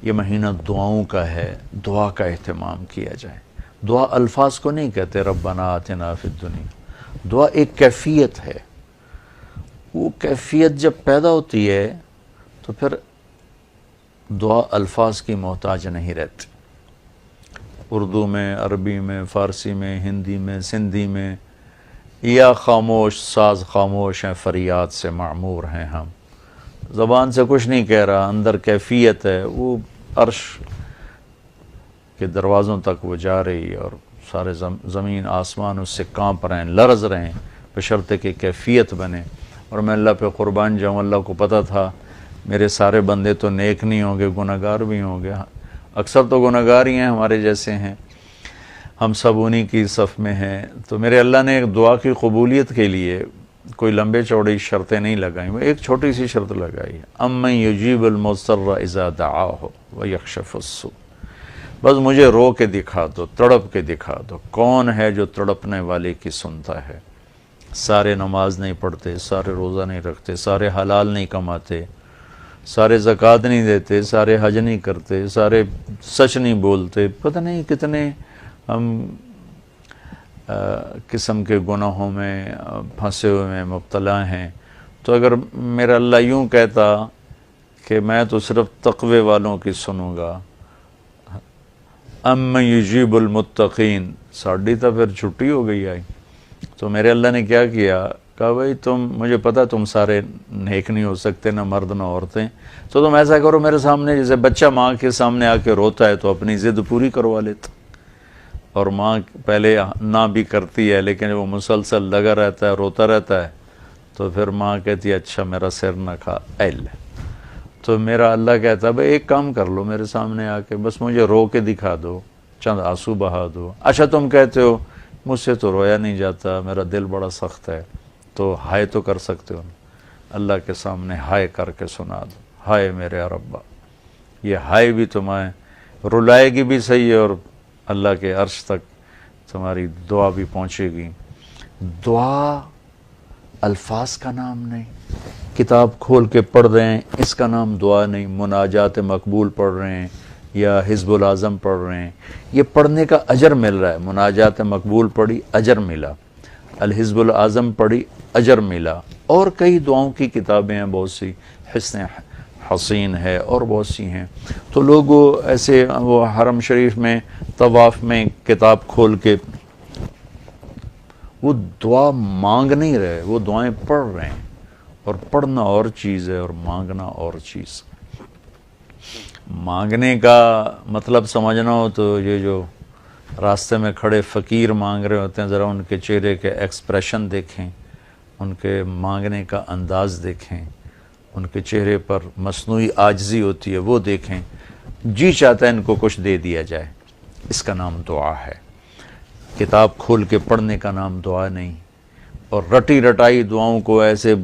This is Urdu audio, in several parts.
یہ مہینہ دعاؤں کا ہے، دعا کا اہتمام کیا جائے۔ دعا الفاظ کو نہیں کہتے ربنا آتنا فی الدنیا، دعا ایک کیفیت ہے۔ وہ کیفیت جب پیدا ہوتی ہے تو پھر دعا الفاظ کی محتاج نہیں رہتی۔ اردو میں، عربی میں، فارسی میں، ہندی میں، سندھی میں، یا خاموش ساز خاموش ہیں، فریاد سے معمور ہیں ہم، زبان سے کچھ نہیں کہہ رہا، اندر کیفیت ہے، وہ عرش کے دروازوں تک وہ جا رہی ہے اور سارے زمین آسمان اس سے کانپ رہے ہیں، لرز رہے ہیں، بشرطے کہ کیفیت بنے۔ اور میں اللہ پہ قربان جاؤں، اللہ کو پتہ تھا میرے سارے بندے تو نیک نہیں ہوں گے، گناہگار بھی ہوں گے، اکثر تو گناہگار ہی ہیں، ہمارے جیسے ہیں، ہم سب انہی کی صف میں ہیں۔ تو میرے اللہ نے ایک دعا کی قبولیت کے لیے کوئی لمبے چوڑی شرطیں نہیں لگائیں، وہ ایک چھوٹی سی شرط لگائی، امن یجیب المضطر اذا دعاہ ویکشف السوء۔ بس مجھے رو کے دکھا دو، تڑپ کے دکھا دو، کون ہے جو تڑپنے والے کی سنتا ہے۔ سارے نماز نہیں پڑھتے، سارے روزہ نہیں رکھتے، سارے حلال نہیں کماتے، سارے زکوٰۃ نہیں دیتے، سارے حج نہیں کرتے، سارے سچ نہیں بولتے، پتہ نہیں کتنے ہم قسم کے گناہوں میں پھنسے ہوئے میں مبتلا ہیں۔ تو اگر میرا اللہ یوں کہتا کہ میں تو صرف تقوی والوں کی سنوں گا، امن یجیب المتقین، ساڑھی تو پھر چھٹی ہو گئی آئی۔ تو میرے اللہ نے کیا کیا، کہا بھائی تم، مجھے پتا تم سارے نیک نہیں ہو سکتے، نہ مرد نہ عورتیں، تو تم ایسا کرو میرے سامنے، جیسے بچہ ماں کے سامنے آ کے روتا ہے تو اپنی ضد پوری کروا لیتا، اور ماں پہلے نہ بھی کرتی ہے لیکن وہ مسلسل لگا رہتا ہے، روتا رہتا ہے، تو پھر ماں کہتی ہے اچھا میرا سر نہ کھا ایل۔ تو میرا اللہ کہتا ہے بھائی ایک کام کر لو، میرے سامنے آ کے بس مجھے رو کے دکھا دو، چند آنسو بہا دو۔ اچھا تم کہتے ہو مجھ سے تو رویا نہیں جاتا، میرا دل بڑا سخت ہے، تو ہائے تو کر سکتے ہو نا، اللہ کے سامنے ہائے کر کے سنا دو، ہائے میرے ربا۔ یہ ہائے بھی تمہیں رلائے گی بھی صحیح، اور اللہ کے عرش تک تمہاری دعا بھی پہنچے گی۔ دعا الفاظ کا نام نہیں، کتاب کھول کے پڑھ رہے ہیں اس کا نام دعا نہیں، مناجات مقبول پڑھ رہے ہیں یا حزب العظم پڑھ رہے ہیں، یہ پڑھنے کا اجر مل رہا ہے۔ مناجات مقبول پڑھی، اجر ملا، الحزب العظم پڑھی، اجر ملا، اور کئی دعاؤں کی کتابیں ہیں بہت سی، حسن حسین ہے اور بہت سی ہیں۔ تو لوگ ایسے وہ حرم شریف میں طواف میں کتاب کھول کے وہ دعا مانگ نہیں رہے، وہ دعائیں پڑھ رہے ہیں، اور پڑھنا اور چیز ہے اور مانگنا اور چیز۔ مانگنے کا مطلب سمجھنا ہو تو یہ جو راستے میں کھڑے فقیر مانگ رہے ہوتے ہیں، ذرا ان کے چہرے کے ایکسپریشن دیکھیں، ان کے مانگنے کا انداز دیکھیں، ان کے چہرے پر مصنوعی عاجزی ہوتی ہے وہ دیکھیں، جی چاہتا ہے ان کو کچھ دے دیا جائے، اس کا نام دعا ہے۔ کتاب کھول کے پڑھنے کا نام دعا نہیں، اور رٹی رٹائی دعاؤں کو ایسے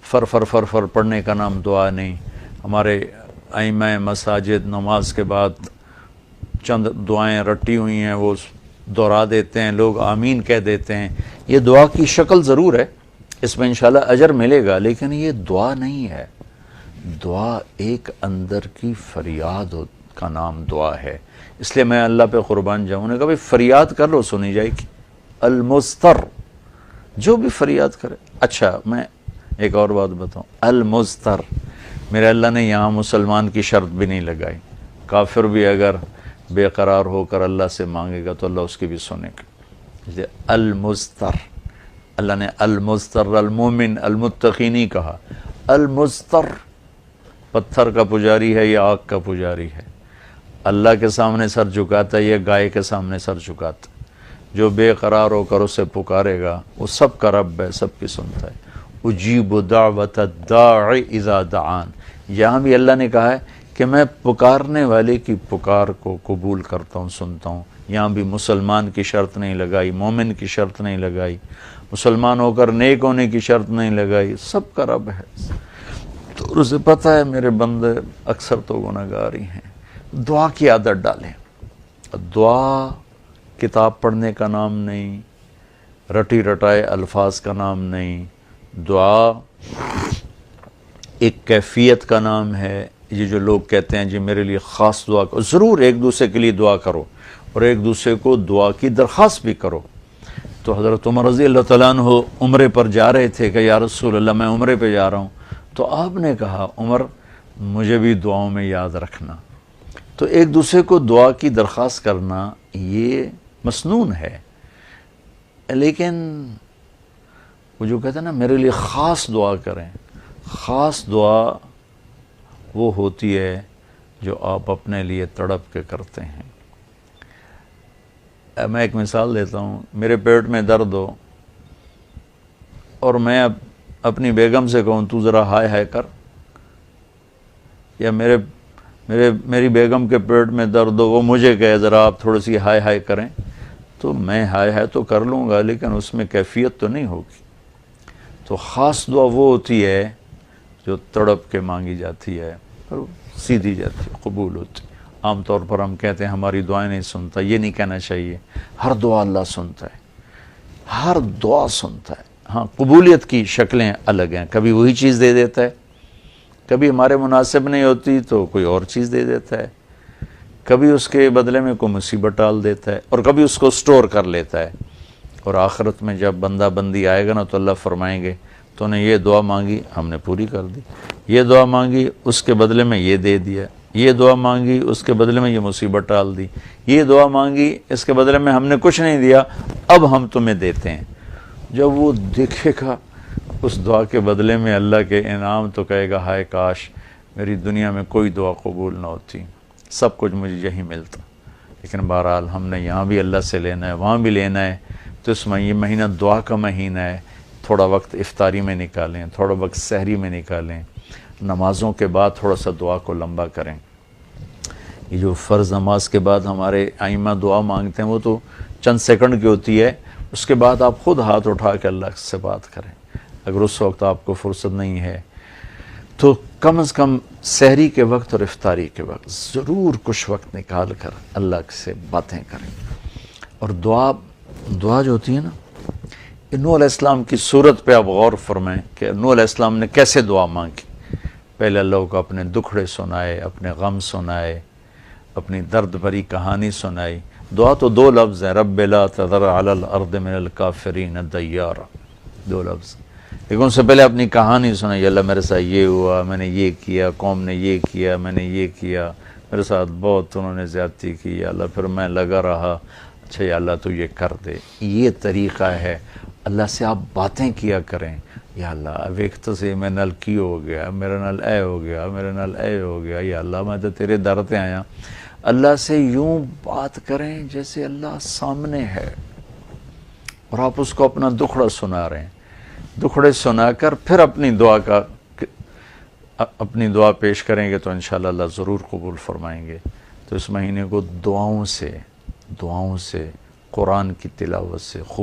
فر فر فر فر پڑھنے کا نام دعا نہیں۔ ہمارے ائمہ مساجد نماز کے بعد چند دعائیں رٹی ہوئی ہیں وہ دہرا دیتے ہیں، لوگ آمین کہہ دیتے ہیں، یہ دعا کی شکل ضرور ہے، اس میں انشاءاللہ اجر ملے گا، لیکن یہ دعا نہیں ہے۔ دعا ایک اندر کی فریاد کا نام دعا ہے۔ اس لیے میں اللہ پہ قربان جاؤں، نے کہا بھائی فریاد کر لو سنی جائے گی، المضطر، جو بھی فریاد کرے۔ اچھا میں ایک اور بات بتاؤں، المضطر، میرے اللہ نے یہاں مسلمان کی شرط بھی نہیں لگائی، کافر بھی اگر بے قرار ہو کر اللہ سے مانگے گا تو اللہ اس کی بھی سنے گا۔ المضطر، اللہ نے المضطر المومن المتقی نہیں کہا، المضطر، پتھر کا پجاری ہے یا آگ کا پجاری ہے، اللہ کے سامنے سر جھکاتا ہے یا گائے کے سامنے سر جھکاتا ہے، جو بے قرار ہو کر اسے پکارے گا وہ سب کا رب ہے، سب کی سنتا ہے۔ اجیب دعوت الداع اذا دعان، یہاں بھی اللہ نے کہا ہے کہ میں پکارنے والے کی پکار کو قبول کرتا ہوں، سنتا ہوں۔ یہاں بھی مسلمان کی شرط نہیں لگائی، مومن کی شرط نہیں لگائی، مسلمان ہو کر نیک ہونے کی شرط نہیں لگائی، سب کا رب ہے۔ تو اسے پتہ ہے میرے بندے اکثر تو گناہگار ہی ہیں۔ دعا کی عادت ڈالیں۔ دعا کتاب پڑھنے کا نام نہیں، رٹی رٹائے الفاظ کا نام نہیں، دعا ایک کیفیت کا نام ہے، یہ جو لوگ کہتے ہیں جی میرے لیے خاص دعا کرو، ضرور ایک دوسرے کے لیے دعا کرو اور ایک دوسرے کو دعا کی درخواست بھی کرو۔ تو حضرت عمر رضی اللہ تعالیٰ عنہ عمرے پر جا رہے تھے کہ یا رسول اللہ میں عمرے پہ جا رہا ہوں، تو آپ نے کہا عمر مجھے بھی دعاؤں میں یاد رکھنا۔ تو ایک دوسرے کو دعا کی درخواست کرنا یہ مسنون ہے، لیکن وہ جو کہتے ہیں نا میرے لیے خاص دعا کریں، خاص دعا وہ ہوتی ہے جو آپ اپنے لیے تڑپ کے کرتے ہیں۔ میں ایک مثال دیتا ہوں، میرے پیٹ میں درد ہو اور میں اب اپنی بیگم سے کہوں تو ذرا ہائے ہائے کر، یا میری بیگم کے پیٹ میں درد ہو وہ مجھے کہے ذرا آپ تھوڑی سی ہائے ہائے کریں، تو میں ہائے ہائے تو کر لوں گا لیکن اس میں کیفیت تو نہیں ہوگی۔ تو خاص دعا وہ ہوتی ہے جو تڑپ کے مانگی جاتی ہے اور سیدھی جاتی ہے، قبول ہوتی ہے۔ عام طور پر ہم کہتے ہیں ہماری دعائیں نہیں سنتا، یہ نہیں کہنا چاہیے، ہر دعا اللہ سنتا ہے، ہر دعا سنتا ہے۔ ہاں قبولیت کی شکلیں الگ ہیں، کبھی وہی چیز دے دیتا ہے، کبھی ہمارے مناسب نہیں ہوتی تو کوئی اور چیز دے دیتا ہے، کبھی اس کے بدلے میں کوئی مصیبت ڈال دیتا ہے، اور کبھی اس کو سٹور کر لیتا ہے۔ اور آخرت میں جب بندہ بندی آئے گا نا تو اللہ فرمائیں گے تو نے یہ دعا مانگی ہم نے پوری کر دی، یہ دعا مانگی اس کے بدلے میں یہ دے دیا، یہ دعا مانگی اس کے بدلے میں یہ مصیبت ڈال دی، یہ دعا مانگی اس کے بدلے میں ہم نے کچھ نہیں دیا اب ہم تمہیں دیتے ہیں۔ جب وہ دیکھے گا اس دعا کے بدلے میں اللہ کے انعام تو کہے گا ہائے کاش میری دنیا میں کوئی دعا قبول نہ ہوتی، سب کچھ مجھے یہی ملتا۔ لیکن بہرحال ہم نے یہاں بھی اللہ سے لینا ہے وہاں بھی لینا ہے، تو اس میں یہ مہینہ دعا کا مہینہ ہے، تھوڑا وقت افطاری میں نکالیں، تھوڑا وقت سحری میں نکالیں، نمازوں کے بعد تھوڑا سا دعا کو لمبا کریں۔ یہ جو فرض نماز کے بعد ہمارے ائمہ دعا مانگتے ہیں وہ تو چند سیکنڈ کی ہوتی ہے، اس کے بعد آپ خود ہاتھ اٹھا کے اللہ سے بات کریں۔ اگر اس وقت آپ کو فرصت نہیں ہے تو کم از کم سحری کے وقت اور افطاری کے وقت ضرور کچھ وقت نکال کر اللہ سے باتیں کریں۔ اور دعا جو ہوتی ہے نا، نوح علیہ السلام کی صورت پہ آپ غور فرمائیں کہ نوح علیہ السلام نے کیسے دعا مانگی۔ پہلے اللہ کو اپنے دکھڑے سنائے، اپنے غم سنائے، اپنی درد بھری کہانی سنائی۔ دعا تو دو لفظ ہیں، رب لا تذر علی الارض من الکافرین دیارا، دو لفظ، لیکن اس سے پہلے اپنی کہانی سنائی، اللہ میرے ساتھ یہ ہوا، میں نے یہ کیا، قوم نے یہ کیا، میں نے یہ کیا، میرے ساتھ بہت انہوں نے زیادتی کی، یا اللہ پھر میں لگا رہا، اچھا یا اللہ تو یہ کر دے۔ یہ طریقہ ہے، اللہ سے آپ باتیں کیا کریں، یا اللہ ویکھتا سے میں نل کی ہو گیا، میرا نل اے ہو گیا، میرا نل اے ہو گیا، یا اللہ میں تو تیرے در تے آیا۔ اللہ سے یوں بات کریں جیسے اللہ سامنے ہے، اور آپ اس کو اپنا دکھڑا سنا رہے ہیں۔ دکھڑے سنا کر پھر اپنی دعا پیش کریں گے تو انشاءاللہ اللہ ضرور قبول فرمائیں گے۔ تو اس مہینے کو دعاؤں سے، قرآن کی تلاوت سے خوب